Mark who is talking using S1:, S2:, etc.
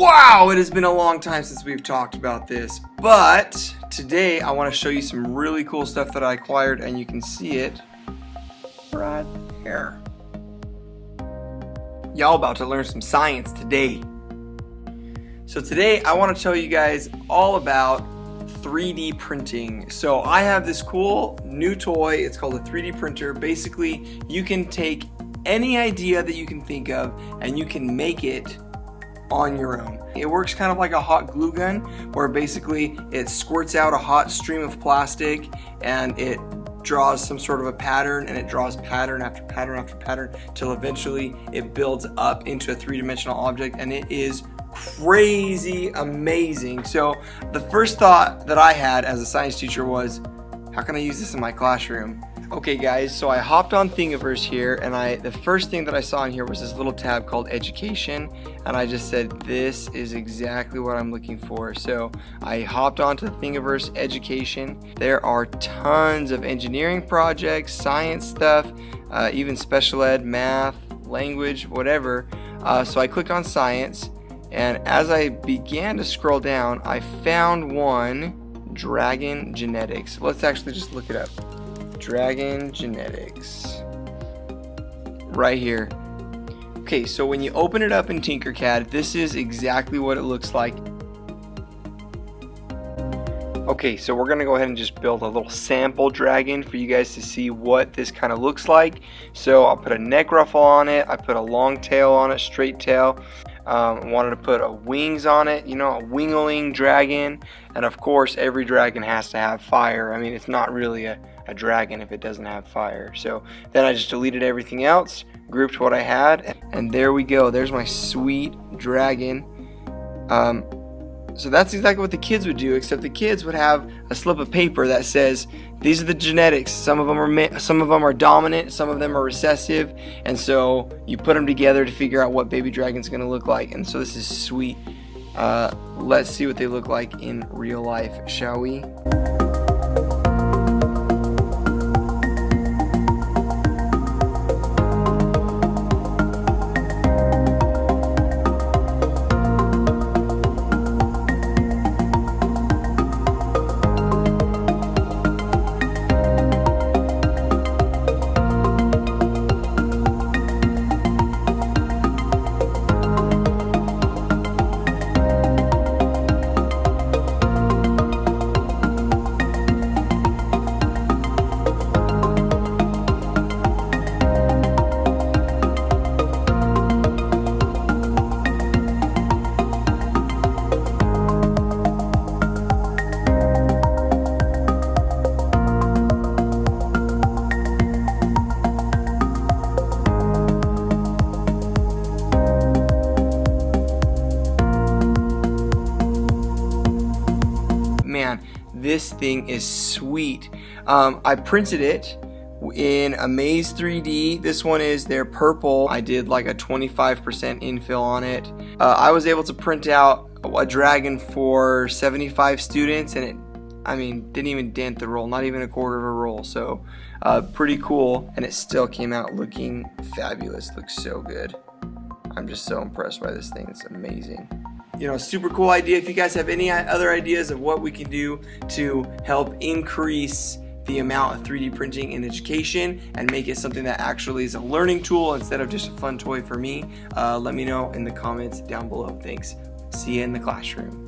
S1: Wow, it has been a long time since we've talked about this, but today I want to show you some really cool stuff that I acquired, and you can see it right here. Y'all about to learn some science today. So today I want to tell you guys all about 3D printing. So I have this cool new toy. It's called a 3D printer. Basically, you can take any idea that you can think of and you can make it on your own. It works kind of like a hot glue gun, where basically it squirts out a hot stream of plastic and it draws some sort of a pattern, and it draws pattern after pattern after pattern till eventually it builds up into a three-dimensional object, and it is crazy amazing. So the first thought that I had as a science teacher was, how can I use this in my classroom? Okay guys, so I hopped on Thingiverse here, and the first thing that I saw in here was this little tab called Education, and I just said, this is exactly what I'm looking for. So I hopped onto Thingiverse Education. There are tons of engineering projects, science stuff, even special ed, math, language, whatever. So I clicked on science, and as I began to scroll down, I found one, Dragon Genetics. Let's actually just look it up. Dragon Genetics. Right here. Okay, so when you open it up in Tinkercad, this is exactly what it looks like. Okay, so we're gonna go ahead and just build a little sample dragon for you guys to see what this kind of looks like. So I'll put a neck ruffle on it, I put a long tail on it, straight tail. Wanted to put wings on it, you know, a wingling dragon, and of course every dragon has to have fire. I mean, it's not really a dragon if it doesn't have fire. So then I just deleted everything else, grouped what I had, and there we go. There's my sweet dragon. So that's exactly what the kids would do, except the kids would have a slip of paper that says, these are the genetics. Some of them are dominant, some of them are recessive, and so you put them together to figure out what baby dragon's going to look like. And so this is sweet. Let's see what they look like in real life, shall we? Man, this thing is sweet. I printed it in Amaze 3D. This one is their purple. I did like a 25% infill on it. I was able to print out a dragon for 75 students, and it, I mean, didn't even dent the roll, not even a quarter of a roll. So pretty cool, and it still came out looking fabulous. Looks so good. I'm just so impressed by this thing. It's amazing. You know, super cool idea. If you guys have any other ideas of what we can do to help increase the amount of 3D printing in education and make it something that actually is a learning tool instead of just a fun toy for me, let me know in the comments down below. Thanks. See you in the classroom.